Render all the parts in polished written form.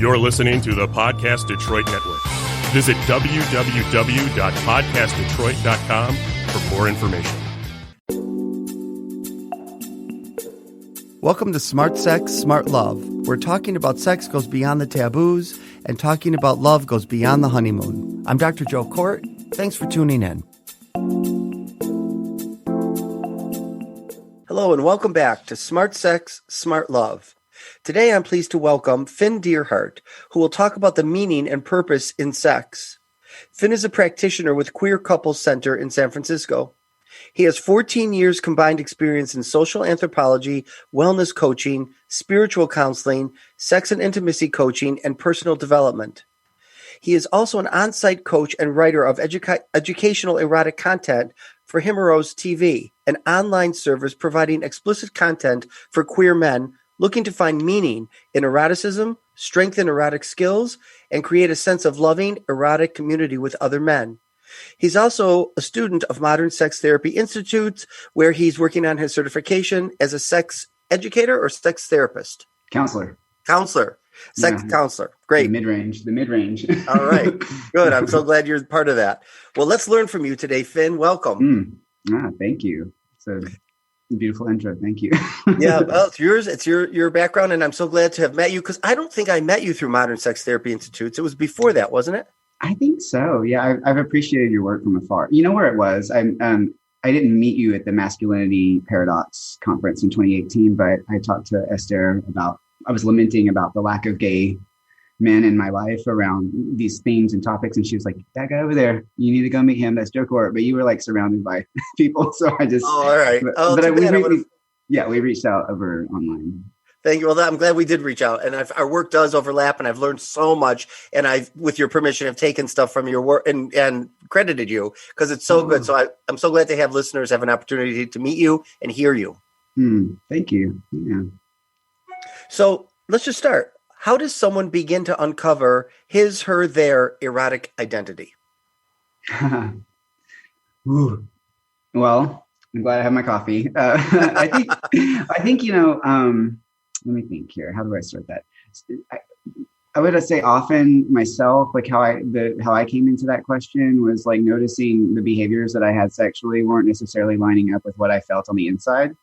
You're listening to the Podcast Detroit Network. Visit www.podcastdetroit.com for more information. Welcome to Smart Sex, Smart Love, where talking about sex goes beyond the taboos and talking about love goes beyond the honeymoon. I'm Dr. Joe Kort. Thanks for tuning in. Hello and welcome back to Smart Sex, Smart Love. Today I'm pleased to welcome Finn Deerhart, who will talk about the meaning and purpose in sex. Finn is a practitioner with Queer Couples Center in San Francisco. He has 14 years combined experience in social anthropology, wellness coaching, spiritual counseling, sex and intimacy coaching, and personal development. He is also an on-site coach and writer of educational erotic content for Himeros TV, an online service providing explicit content for queer men looking to find meaning in eroticism, strengthen erotic skills, and create a sense of loving, erotic community with other men. He's also a student of Modern Sex Therapy Institute, where he's working on his certification as a sex educator or sex therapist? Counselor. Sex counselor. Great. The mid-range. All right. Good. I'm so glad you're part of that. Well, let's learn from you today, Finn. Welcome. Thank you. It's a beautiful intro. Thank you. Yeah, well, it's yours. It's your background, and I'm so glad to have met you, because I don't think I met you through Modern Sex Therapy Institute. It was before that, wasn't it? I think so. Yeah, I've appreciated your work from afar. You know where it was? I didn't meet you at the Masculinity Paradox conference in 2018, but I talked to Esther I was lamenting about the lack of gay men in my life around these themes and topics. And she was like, that guy over there, you need to go meet him. That's Joe Kort. But you were like surrounded by people. So I just, all right. We reached out over online. Thank you. Well, I'm glad we did reach out, and our work does overlap, and I've learned so much. And I, with your permission, have taken stuff from your work and credited you because it's so good. So I'm so glad to have listeners have an opportunity to meet you and hear you. Thank you. Yeah. So let's just start. How does someone begin to uncover his, her, their erotic identity? Well, I'm glad I have my coffee. I think, let me think here. How do I start that? I would say often myself, like how I came into that question was like noticing the behaviors that I had sexually weren't necessarily lining up with what I felt on the inside.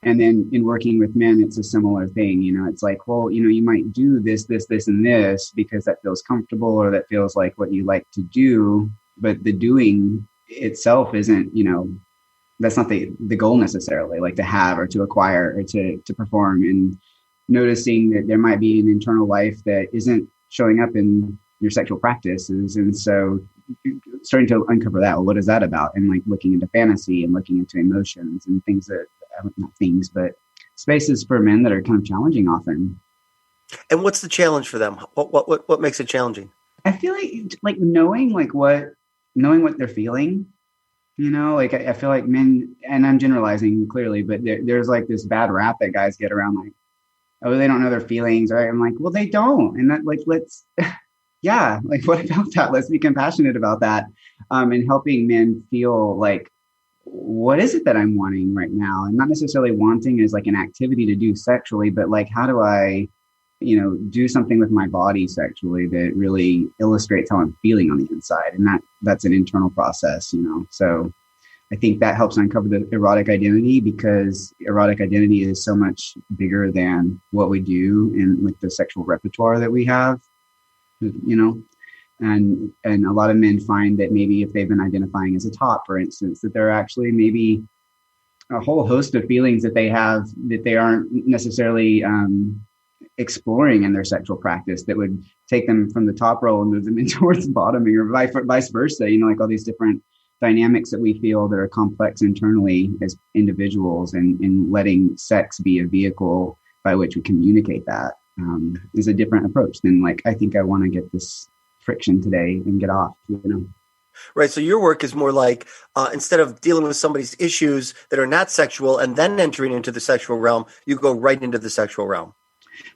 And then in working with men, it's a similar thing. It's like, well, you might do this, and this because that feels comfortable or that feels like what you like to do. But the doing itself isn't, that's not the goal necessarily, like to have or to acquire or to perform. And noticing that there might be an internal life that isn't showing up in your sexual practices. And so starting to uncover that, well, what is that about? And like looking into fantasy and looking into emotions and things that, not things, but spaces for men that are kind of challenging often. And what's the challenge for them? What makes it challenging? I feel like knowing what they're feeling, I feel like men, and I'm generalizing clearly, but there's like this bad rap that guys get around like, oh, they don't know their feelings, right? I'm like, well, they don't. And that yeah, like what about that? Let's be compassionate about that. And helping men feel like, what is it that I'm wanting right now? And not necessarily wanting as like an activity to do sexually, but like, how do I, do something with my body sexually that really illustrates how I'm feeling on the inside? And that's an internal process, So I think that helps uncover the erotic identity, because erotic identity is so much bigger than what we do and with the sexual repertoire that we have, And a lot of men find that maybe if they've been identifying as a top, for instance, that there are actually maybe a whole host of feelings that they have that they aren't necessarily exploring in their sexual practice that would take them from the top role and move them in towards bottoming, or vice versa. Like all these different dynamics that we feel that are complex internally as individuals, and letting sex be a vehicle by which we communicate that is a different approach than like, I think I want to get this friction today and get off, Right. So your work is more like instead of dealing with somebody's issues that are not sexual and then entering into the sexual realm, you go right into the sexual realm.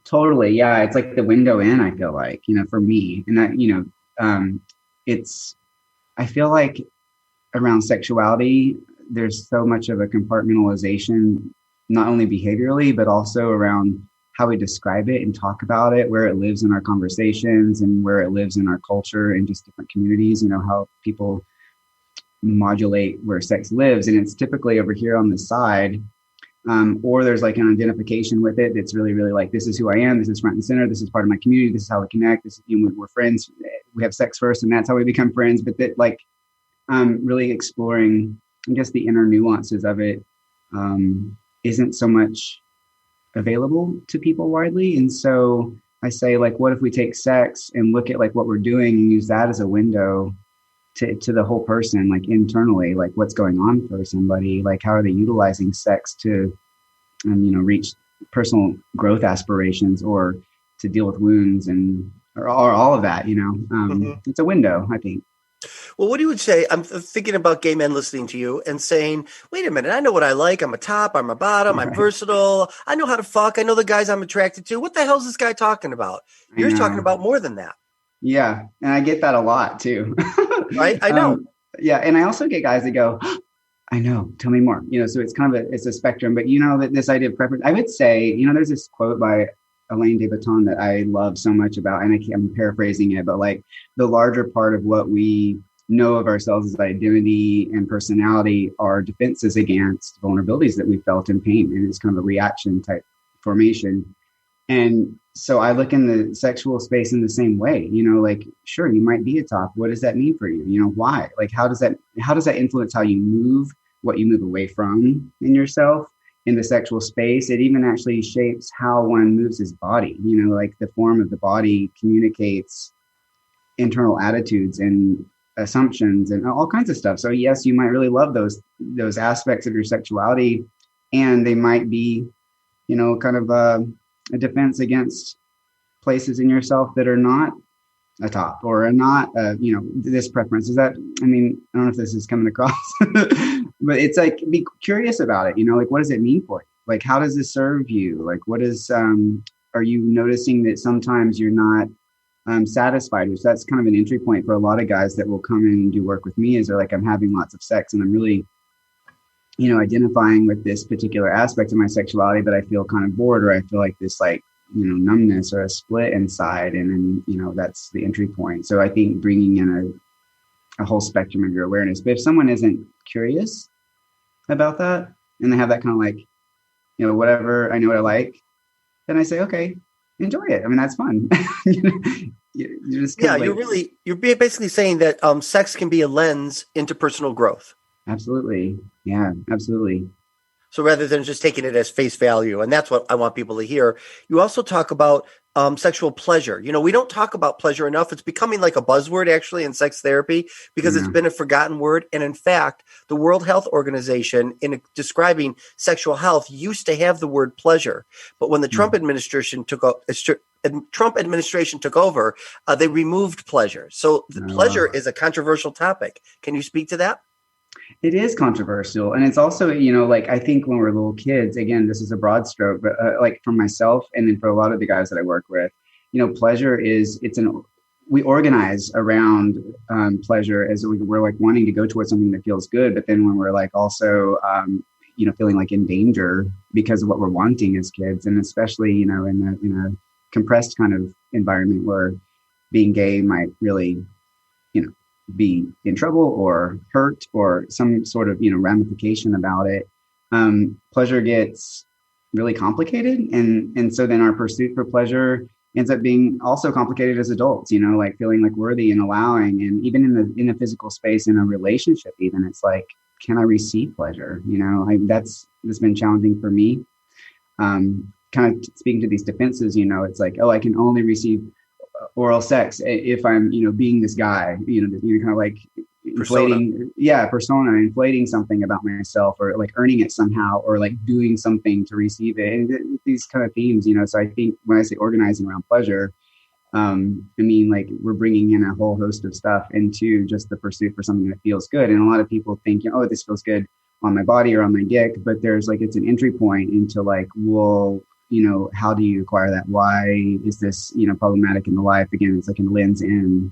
Totally. Yeah. It's like the window in, I feel like, for me. And that, I feel like around sexuality, there's so much of a compartmentalization, not only behaviorally, but also around how we describe it and talk about it, where it lives in our conversations and where it lives in our culture and just different communities, how people modulate where sex lives. And it's typically over here on the side, or there's like an identification with it that's really, really like, this is who I am, this is front and center, this is part of my community, this is how we connect, this is, we're friends, we have sex first and that's how we become friends. But that like really exploring, I guess, the inner nuances of it isn't so much available to people widely. And so I say, like, what if we take sex and look at like what we're doing and use that as a window to the whole person, like internally, like what's going on for somebody, like how are they utilizing sex to, reach personal growth aspirations or to deal with wounds or all of that, It's a window, I think. Well, what do you would say? I'm thinking about gay men listening to you and saying, wait a minute, I know what I like. I'm a top, I'm a bottom, I'm versatile. I know how to fuck. I know the guys I'm attracted to. What the hell is this guy talking about? You're talking about more than that. Yeah. And I get that a lot too. Right? I know. Yeah. And I also get guys that go, I know, tell me more, so it's kind of it's a spectrum, but that this idea of preference, I would say, there's this quote by Elaine de Botton that I love so much about, and I'm paraphrasing it, but like the larger part of what we know of ourselves as identity and personality are defenses against vulnerabilities that we felt in pain. And it's kind of a reaction type formation. And so I look in the sexual space in the same way, like, sure, you might be a top. What does that mean for you? Why? Like, how does that influence how you move, what you move away from in yourself in the sexual space? It even actually shapes how one moves his body, like the form of the body communicates internal attitudes and assumptions and all kinds of stuff. So yes, you might really love those aspects of your sexuality, and they might be, kind of a defense against places in yourself that are not a top or are not, this preference. Is that, I don't know if this is coming across, but it's like, be curious about it, like, what does it mean for you? Like, how does this serve you? Like, what is, are you noticing that sometimes you're not satisfied, which that's kind of an entry point for a lot of guys that will come in and do work with me, is they're like, I'm having lots of sex and I'm really, identifying with this particular aspect of my sexuality, but I feel kind of bored, or I feel like this like, numbness or a split inside. And then, that's the entry point. So I think bringing in a whole spectrum of your awareness. But if someone isn't curious about that and they have that kind of like, whatever, I know what I like, then I say, okay, enjoy it. That's fun. You're basically saying that sex can be a lens into personal growth. Absolutely. Yeah, absolutely. So rather than just taking it as face value, and that's what I want people to hear, you also talk about sexual pleasure. We don't talk about pleasure enough. It's becoming like a buzzword actually in sex therapy because it's been a forgotten word. And in fact, the World Health Organization, in describing sexual health, used to have the word pleasure. But when the Trump administration took over, they removed pleasure. So the pleasure is a controversial topic. Can you speak to that? It is controversial. And it's also, like, I think when we're little kids, again, this is a broad stroke, but like for myself and then for a lot of the guys that I work with, pleasure we organize around pleasure as we're like wanting to go towards something that feels good. But then when we're like also, feeling like in danger because of what we're wanting as kids, and especially, in a compressed kind of environment where being gay might really, be in trouble or hurt or some sort of, ramification about it, pleasure gets really complicated. And so then our pursuit for pleasure ends up being also complicated as adults, like feeling like worthy and allowing. And even in the physical space, in a relationship, even it's like, can I receive pleasure? That's been challenging for me. Kind of speaking to these defenses, it's like, oh, I can only receive oral sex if I'm, being this guy, kind of like inflating, persona, inflating something about myself, or like earning it somehow, or like doing something to receive it. And these kind of themes, so I think when I say organizing around pleasure, like we're bringing in a whole host of stuff into just the pursuit for something that feels good. And a lot of people think, oh, this feels good on my body or on my dick, but there's like, it's an entry point into like, well, how do you acquire that? Why is this, problematic in the life? Again, it's like a lens in.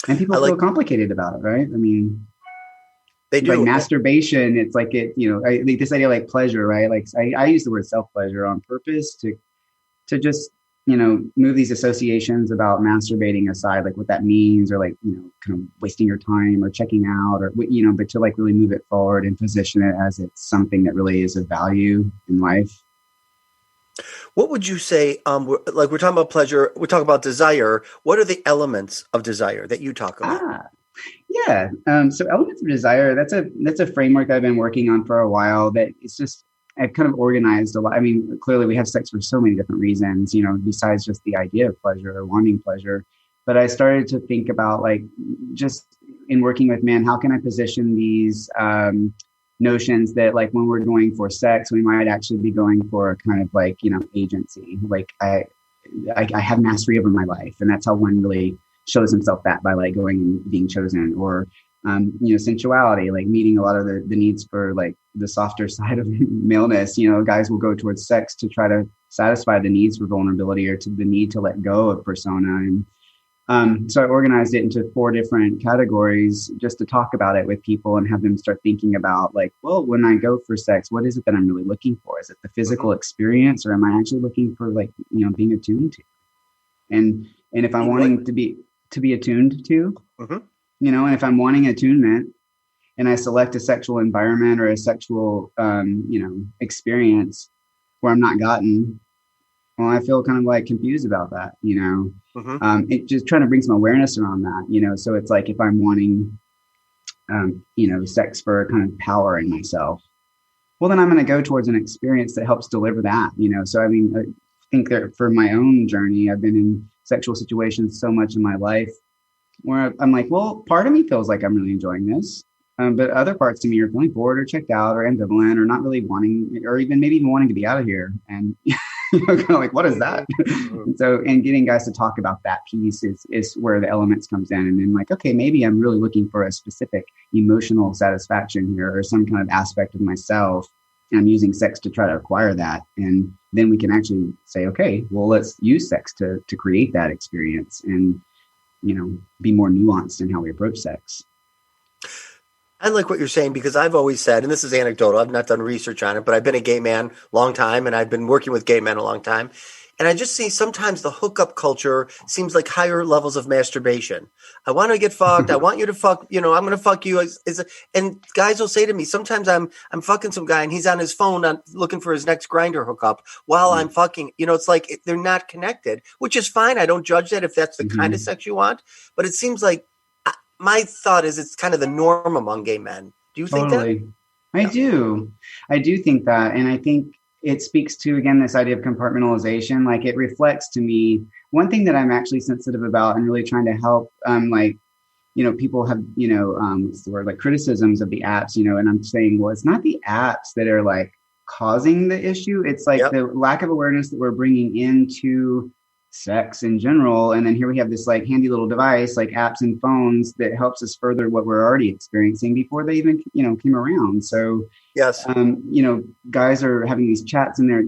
And people feel complicated about it, right? They like do. masturbation. It's like this idea like pleasure, right? Like I use the word self-pleasure on purpose to just, move these associations about masturbating aside, like what that means, or like, kind of wasting your time or checking out, or, but to like really move it forward and position it as it's something that really is of value in life. What would you say, we're talking about pleasure, we're talking about desire. What are the elements of desire that you talk about? Yeah. So elements of desire, that's a framework I've been working on for a while, that it's just, I've kind of organized a lot. I mean, clearly we have sex for so many different reasons, besides just the idea of pleasure or wanting pleasure. But I started to think about, like, just in working with men, how can I position these notions that, like, when we're going for sex, we might actually be going for a kind of like, agency. Like I have mastery over my life. And that's how one really shows himself that, by like going and being chosen, or sensuality, like meeting a lot of the needs for like the softer side of maleness. Guys will go towards sex to try to satisfy the needs for vulnerability, or to the need to let go of persona. And so I organized it into 4 different categories just to talk about it with people and have them start thinking about, like, well, when I go for sex, what is it that I'm really looking for? Is it the physical experience, or am I actually looking for, like, being attuned to? And if I'm wanting to be attuned to, and if I'm wanting attunement and I select a sexual environment or a sexual, experience where I'm not gotten, well, I feel kind of like confused about that, it just trying to bring some awareness around that, so it's like, if I'm wanting, sex for kind of power in myself, well, then I'm going to go towards an experience that helps deliver that, so, I mean, I think that for my own journey, I've been in sexual situations so much in my life where I'm like, well, part of me feels like I'm really enjoying this. But other parts of me are feeling bored or checked out or ambivalent or not really wanting, or maybe even wanting to be out of here. And, kind of like, what is that? and getting guys to talk about that piece is where the elements comes in. And then, like, okay, maybe I'm really looking for a specific emotional satisfaction here, or some kind of aspect of myself. And I'm using sex to try to acquire that. And then we can actually say, okay, well, let's use sex to create that experience and, be more nuanced in how we approach sex. I like what you're saying, because I've always said, and this is anecdotal, I've not done research on it, but I've been a gay man a long time, and I've been working with gay men a long time. And I just see sometimes the hookup culture seems like higher levels of masturbation. I want to get fucked. I want you to fuck, I'm going to fuck you. And guys will say to me, sometimes I'm fucking some guy and he's on his phone looking for his next Grindr hookup while I'm fucking, it's like they're not connected, which is fine. I don't judge that if that's the kind of sex you want. But it seems like, my thought is it's kind of the norm among gay men. Do you think that? I do think that. And I think it speaks to, again, this idea of compartmentalization. Like, it reflects to me one thing that I'm actually sensitive about and really trying to help, people have, what's the word, like criticisms of the apps, and I'm saying, well, it's not the apps that are like causing the issue. It's like the lack of awareness that we're bringing into sex in general. And then here we have this like handy little device like apps and phones that helps us further what we're already experiencing before they even, came around. So yes, guys are having these chats in there,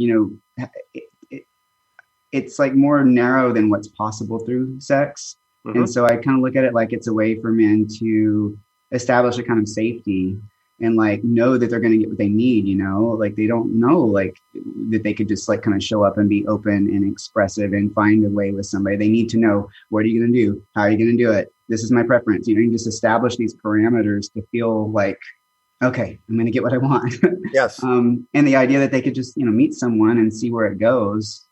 it's like more narrow than what's possible through sex. And so I kind of look at it like it's a way for men to establish a kind of safety and like know that they're going to get what they need, like they don't know like that they could just like kind of show up and be open and expressive and find a way with somebody. They need to know, what are you going to do? How are you going to do it? This is my preference. You just establish these parameters to feel like, okay, I'm going to get what I want. Yes. And the idea that they could just, meet someone and see where it goes.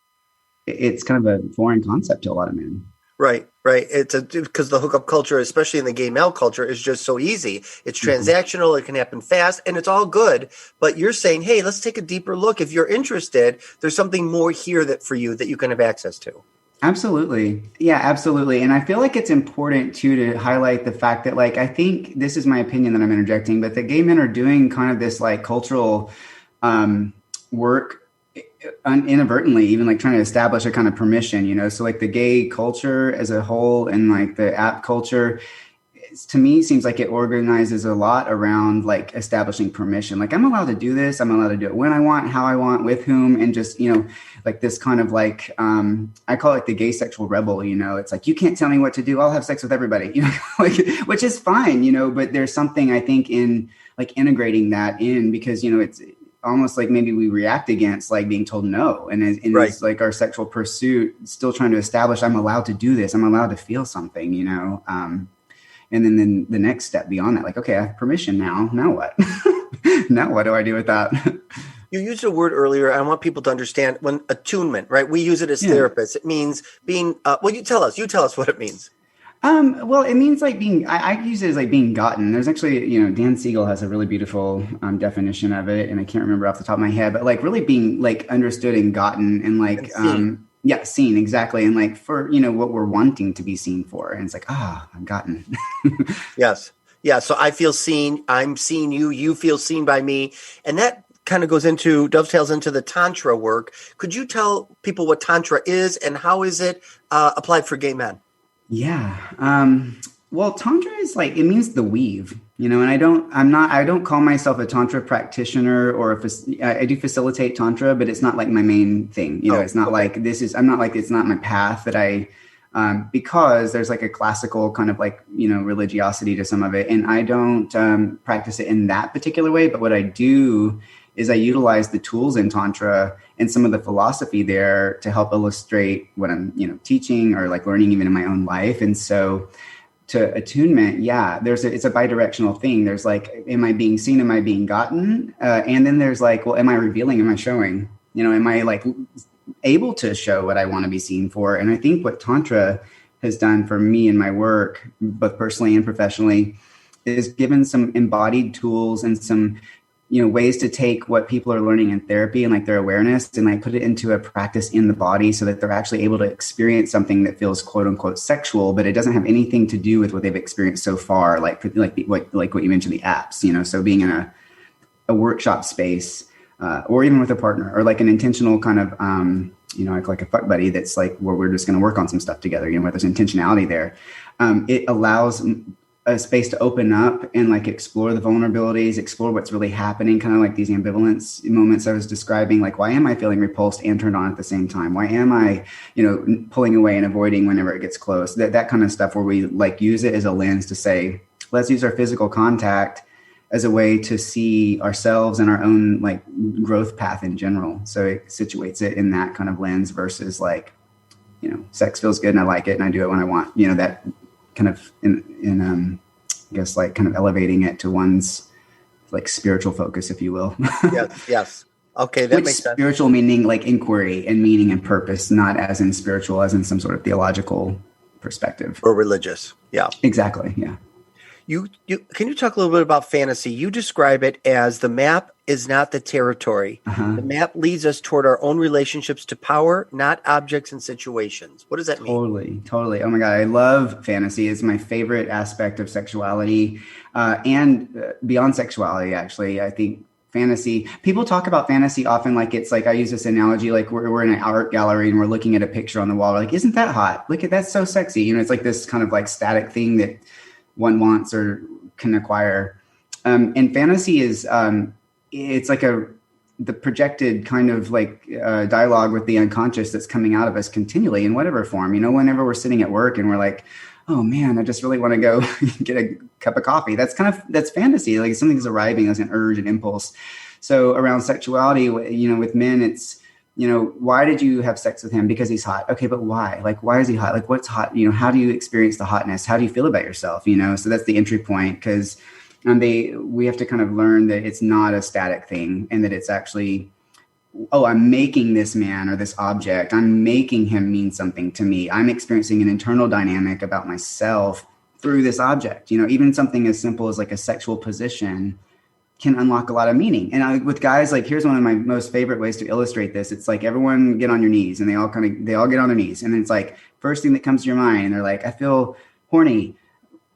It's kind of a foreign concept to a lot of men. Right. It's because the hookup culture, especially in the gay male culture, is just so easy. It's transactional. It can happen fast, and it's all good. But you're saying, hey, let's take a deeper look. If you're interested, there's something more here for you that you can have access to. Absolutely. Yeah, absolutely. And I feel like it's important too to highlight the fact that, like, I think this is my opinion that I'm interjecting, but the gay men are doing kind of this like cultural work inadvertently, even like trying to establish a kind of permission, so like the gay culture as a whole and like the app culture to me seems like it organizes a lot around like establishing permission. Like I'm allowed to do this. I'm allowed to do it when I want, how I want, with whom, and just, like this kind of like, I call it the gay sexual rebel, it's like, you can't tell me what to do. I'll have sex with everybody, like, which is fine, but there's something I think in like integrating that in, because, it's almost like maybe we react against like being told no. And Right. It's like our sexual pursuit, still trying to establish I'm allowed to do this. I'm allowed to feel something, and then the next step beyond that, like, okay, I have permission now. Now what? Now what do I do with that? You used a word earlier. I want people to understand when attunement, right? We use it as therapists. It means being, you tell us what it means. Well, it means like being, I use it as like being gotten. There's actually, Dan Siegel has a really beautiful definition of it. And I can't remember off the top of my head, but like really being like understood and gotten and like, seen exactly. And like for, what we're wanting to be seen for. And it's like, I'm gotten. Yes. Yeah. So I feel seen. I'm seeing you. You feel seen by me. And that kind of dovetails into the Tantra work. Could you tell people what Tantra is and how is it applied for gay men? Yeah. Well, Tantra is like, it means the weave, and I don't call myself a Tantra practitioner or I do facilitate Tantra, but it's not like my main thing. It's not like it's not my path that because there's like a classical kind of like, religiosity to some of it. And I don't practice it in that particular way. But what I do is I utilize the tools in Tantra and some of the philosophy there to help illustrate what I'm, teaching or like learning even in my own life. And so to attunement, it's a bidirectional thing. There's like, am I being seen? Am I being gotten? And then there's like, well, am I revealing? Am I showing? Am I like able to show what I want to be seen for? And I think what Tantra has done for me in my work, both personally and professionally, is given some embodied tools and some ways to take what people are learning in therapy and like their awareness and like put it into a practice in the body so that they're actually able to experience something that feels quote unquote sexual, but it doesn't have anything to do with what they've experienced so far. Like what you mentioned, the apps, so being in a workshop space or even with a partner or like an intentional kind of, like a fuck buddy that's like where we're just going to work on some stuff together, where there's intentionality there. It allows a space to open up and like explore the vulnerabilities, explore what's really happening, kind of like these ambivalence moments I was describing, like why am I feeling repulsed and turned on at the same time? Why am I, pulling away and avoiding whenever it gets close? That kind of stuff where we like use it as a lens to say, let's use our physical contact as a way to see ourselves and our own like growth path in general. So it situates it in that kind of lens versus like, sex feels good and I like it and I do it when I want, that kind of in I guess like kind of elevating it to one's like spiritual focus, if you will. Yes. Okay, that makes sense. Spiritual meaning like inquiry and meaning and purpose, not as in spiritual, as in some sort of theological perspective. Or religious. Yeah. Exactly. Yeah. You can you talk a little bit about fantasy? You describe it as the map is not the territory. Uh-huh. The map leads us toward our own relationships to power, not objects and situations. What does that mean? Totally. Oh my God. I love fantasy. It's my favorite aspect of sexuality and beyond sexuality, actually. I think fantasy, people talk about fantasy often like it's like, I use this analogy, like we're in an art gallery and we're looking at a picture on the wall. We're like, isn't that hot? Look at that's so sexy. It's like this kind of like static thing that one wants or can acquire. And fantasy is, it's like the projected kind of like dialogue with the unconscious that's coming out of us continually in whatever form, whenever we're sitting at work and we're like, oh man, I just really want to go get a cup of coffee. That's fantasy. Like something's arriving as an urge and impulse. So around sexuality, with men, it's, why did you have sex with him? Because he's hot. Okay, but why? Like, why is he hot? Like, what's hot? How do you experience the hotness? How do you feel about yourself? So that's the entry point, because we have to kind of learn that it's not a static thing and that it's actually, I'm making this man or this object, I'm making him mean something to me. I'm experiencing an internal dynamic about myself through this object. Even something as simple as like a sexual position can unlock a lot of meaning. And with guys, like here's one of my most favorite ways to illustrate this. It's like everyone get on your knees and they all get on their knees. And then it's like first thing that comes to your mind. And they're like, I feel horny,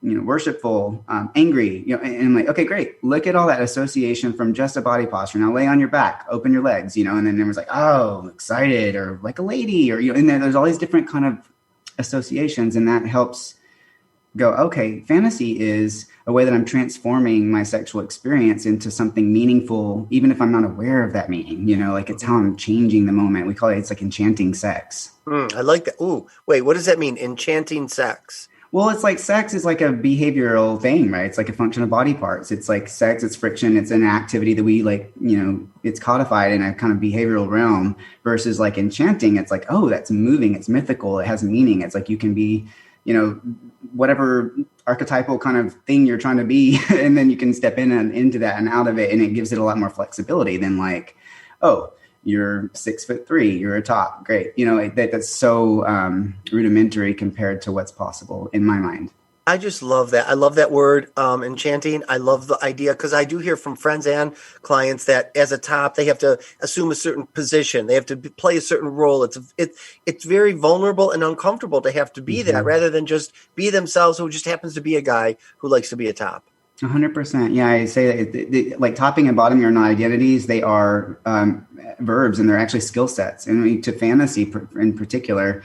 worshipful, angry, and I'm like, okay, great. Look at all that association from just a body posture. Now lay on your back, open your legs, and then everyone's like, oh, excited or like a lady or, and there's all these different kind of associations. And that helps go, okay, fantasy is a way that I'm transforming my sexual experience into something meaningful, even if I'm not aware of that meaning, like it's how I'm changing the moment. We call it, it's like enchanting sex. I like that. Ooh, wait, what does that mean? Enchanting sex. Well, it's like sex is like a behavioral thing, right? It's like a function of body parts. It's like sex, it's friction, it's an activity that we like, it's codified in a kind of behavioral realm versus like enchanting. It's like, oh, that's moving, it's mythical, it has meaning. It's like you can be, whatever archetypal kind of thing you're trying to be, and then you can step in and into that and out of it. And it gives it a lot more flexibility than like, oh, you're 6'3", you're a top. Great. That's so rudimentary compared to what's possible in my mind. I just love that. I love that word, enchanting. I love the idea because I do hear from friends and clients that as a top, they have to assume a certain position. They have to play a certain role. It's very vulnerable and uncomfortable to have to be that rather than just be themselves, who just happens to be a guy who likes to be a top. 100%. Yeah, I say that like topping and bottoming are not identities. They are verbs, and they're actually skill sets. And to fantasy in particular,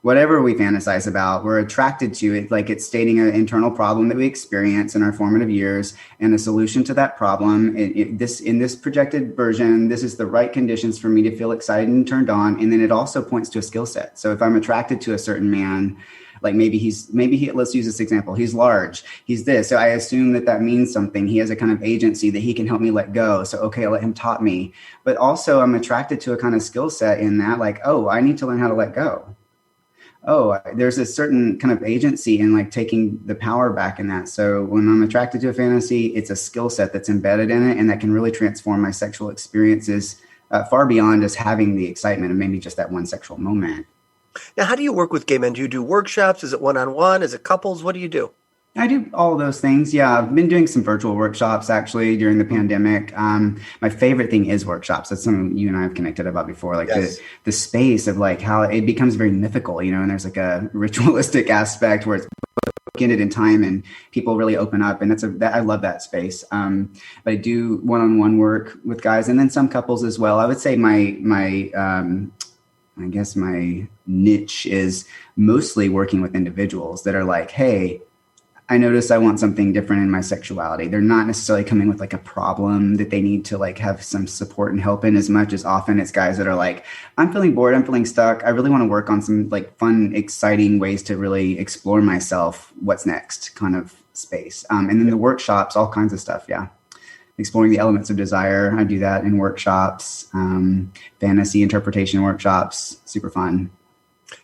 whatever we fantasize about, we're attracted to it. Like it's stating an internal problem that we experience in our formative years and a solution to that problem. In this projected version, this is the right conditions for me to feel excited and turned on. And then it also points to a skill set. So if I'm attracted to a certain man, like maybe let's use this example. He's large, he's this. So I assume that means something. He has a kind of agency that he can help me let go. So, okay, I'll let him top me. But also I'm attracted to a kind of skill set in that, like, oh, I need to learn how to let go. Oh, there's a certain kind of agency in like taking the power back in that. So when I'm attracted to a fantasy, it's a skill set that's embedded in it and that can really transform my sexual experiences far beyond just having the excitement of maybe just that one sexual moment. Now, how do you work with gay men? Do you do workshops? Is it one-on-one? Is it couples? What do you do? I do all of those things. Yeah, I've been doing some virtual workshops actually during the pandemic. My favorite thing is workshops. That's something you and I have connected about before, like the space of like how it becomes very mythical, and there's like a ritualistic aspect where it's bookended in time and people really open up. And I love that space. But I do one-on-one work with guys and then some couples as well. I would say I guess my niche is mostly working with individuals that are like, hey, I notice I want something different in my sexuality. They're not necessarily coming with like a problem that they need to like have some support and help in as much as often it's guys that are like, I'm feeling bored, I'm feeling stuck. I really want to work on some like fun, exciting ways to really explore myself. What's next kind of space. And then the workshops, all kinds of stuff. Yeah. Exploring the elements of desire. I do that in workshops, fantasy interpretation workshops, super fun.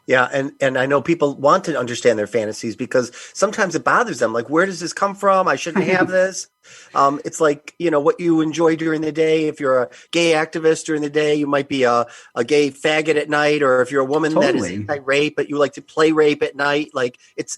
Yeah. And I know people want to understand their fantasies because sometimes it bothers them. Like, where does this come from? I shouldn't have this. It's like, what you enjoy during the day. If you're a gay activist during the day, you might be a gay faggot at night. Or if you're a woman that is anti-rape, but you like to play rape at night, like it's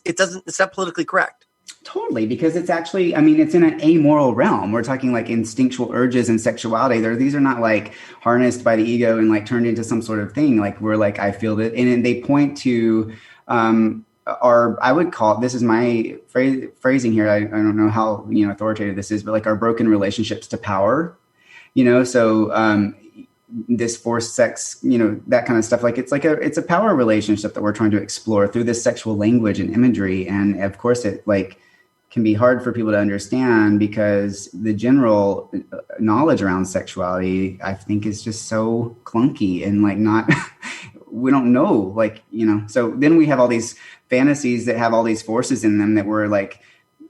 not politically correct. Totally, because it's actually, it's in an amoral realm. We're talking like instinctual urges and sexuality. These are not like harnessed by the ego and like turned into some sort of thing. Like we're like, I feel that. And they point to I would call, this is my phrasing here. I don't know how, authoritative this is, but like our broken relationships to power, so this forced sex, that kind of stuff. Like it's a power relationship that we're trying to explore through this sexual language and imagery. And of course it like can be hard for people to understand because the general knowledge around sexuality, I think, is just so clunky and like not, we don't know, like, so then we have all these fantasies that have all these forces in them that we're like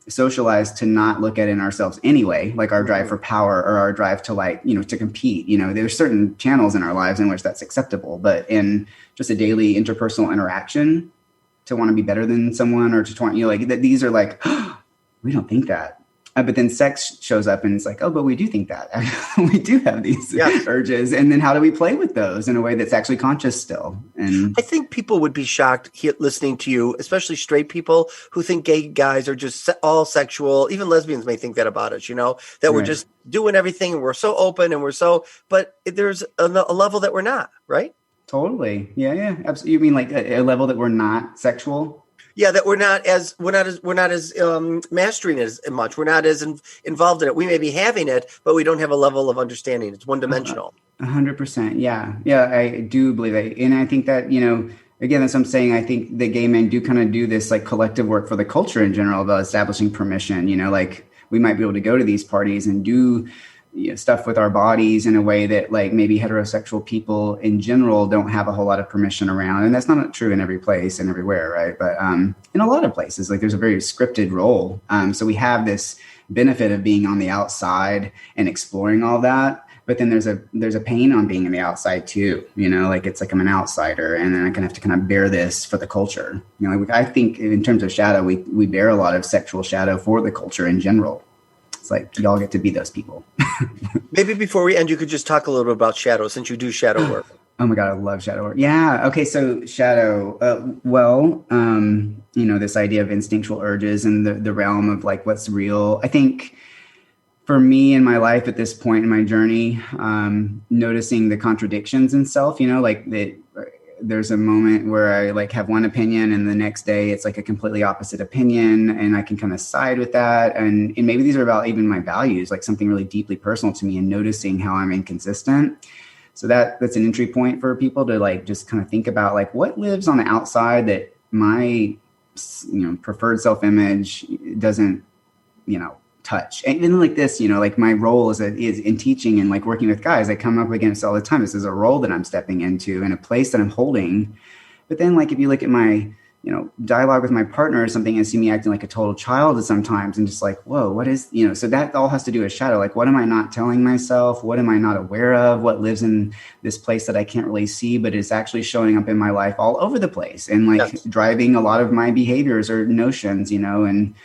socialized to not look at in ourselves anyway, like our drive for power or our drive to like, to compete. There's certain channels in our lives in which that's acceptable, but in just a daily interpersonal interaction to want to be better than someone or to want, like that, these are like, we don't think that. But then sex shows up and it's like, oh, but we do think that. We do have these urges. And then how do we play with those in a way that's actually conscious still? And I think people would be shocked listening to you, especially straight people who think gay guys are just all sexual. Even lesbians may think that about us, that we're just doing everything and we're so open and but there's a level that we're not, right? Totally. Yeah. Absolutely. You mean like a level that we're not sexual? Yeah, that we're not as mastering as much. We're not as involved in it. We may be having it, but we don't have a level of understanding. It's one dimensional. 100%. Yeah. I do believe that, and I think that again, that's what I'm saying. I think the gay men do kind of do this like collective work for the culture in general about establishing permission. Like we might be able to go to these parties and do stuff with our bodies in a way that like maybe heterosexual people in general don't have a whole lot of permission around. And that's not true in every place and everywhere, right? But in a lot of places, like there's a very scripted role. So we have this benefit of being on the outside and exploring all that. But then there's a pain on being on the outside too, like it's like I'm an outsider and then I have to kind of bear this for the culture. Like I think in terms of shadow, we bear a lot of sexual shadow for the culture in general. It's like y'all get to be those people. Maybe before we end, you could just talk a little bit about shadow since you do shadow work. Oh my God, I love shadow work. Yeah. Okay. So shadow, this idea of instinctual urges and the realm of like what's real. I think for me in my life at this point in my journey, noticing the contradictions in self, like that there's a moment where I like have one opinion and the next day it's like a completely opposite opinion and I can kind of side with that. And maybe these are about even my values, like something really deeply personal to me and noticing how I'm inconsistent. So that's an entry point for people to like just kind of think about like what lives on the outside that my preferred self-image doesn't touch. And then like this, like my role is in teaching and like working with guys, I come up against all the time. This is a role that I'm stepping into and a place that I'm holding. But then like if you look at my dialogue with my partner or something and see me acting like a total child sometimes and just like, whoa, what is, so that all has to do with shadow. Like, what am I not telling myself? What am I not aware of? What lives in this place that I can't really see, but is actually showing up in my life all over the place and like driving a lot of my behaviors or notions, and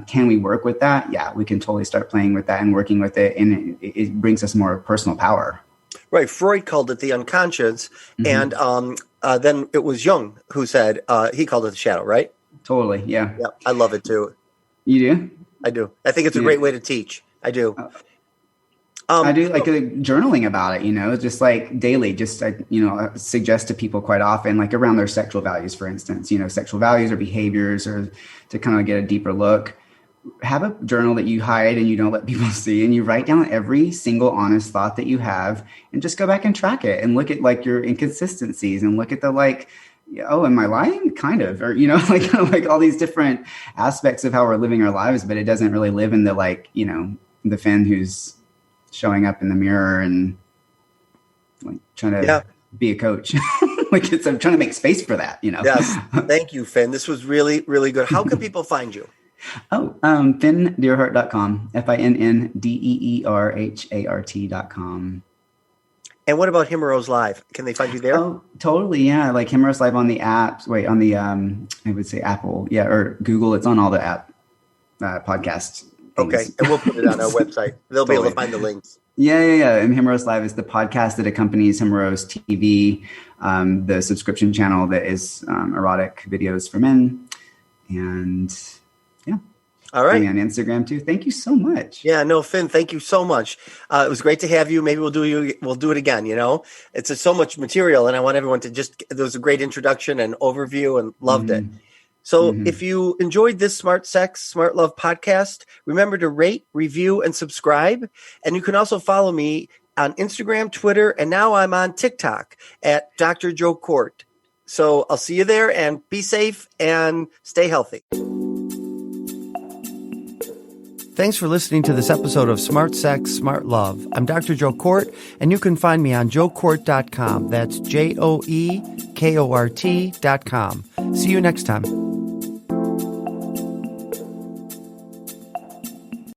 can we work with that? Yeah, we can totally start playing with that and working with it. And it brings us more personal power. Right. Freud called it the unconscious. And then it was Jung who said he called it the shadow, right? Totally. Yeah. Yeah. I love it too. You do? I do. I think it's a great way to teach. I do. I do like journaling about it, just like daily, just, suggest to people quite often, like around their sexual values, for instance, sexual values or behaviors or to kind of get a deeper look. Have a journal that you hide and you don't let people see, and you write down every single honest thought that you have and just go back and track it and look at like your inconsistencies and look at the like, oh, am I lying? Kind of, or, like all these different aspects of how we're living our lives, but it doesn't really live in the like, the Finn who's showing up in the mirror and like trying to be a coach. Like I'm trying to make space for that, Yes. Thank you, Finn. This was really, really good. How can people find you? FinnDeerhart.com, FinnDeerhart.com. And what about Himrose Live? Can they find you there? Oh, totally. Yeah. Like Himrose Live on the apps. Wait, on the, I would say Apple. Yeah. Or Google. It's on all the app podcasts. Okay. And we'll put it on our website. They'll be able to find the links. Yeah. And Himrose Live is the podcast that accompanies Himrose TV, the subscription channel that is erotic videos for men. And all right. On Instagram too. Thank you so much. Yeah, no, Finn, thank you so much. It was great to have you. Maybe we'll do it again. It's so much material, and I want everyone to there was a great introduction and overview, and loved it. So if you enjoyed this Smart Sex, Smart Love podcast, remember to rate, review, and subscribe. And you can also follow me on Instagram, Twitter, and now I'm on TikTok at Dr. Joe Kort. So I'll see you there, and be safe and stay healthy. Thanks for listening to this episode of Smart Sex, Smart Love. I'm Dr. Joe Kort, and you can find me on joekort.com. That's JOEKORT.com. See you next time.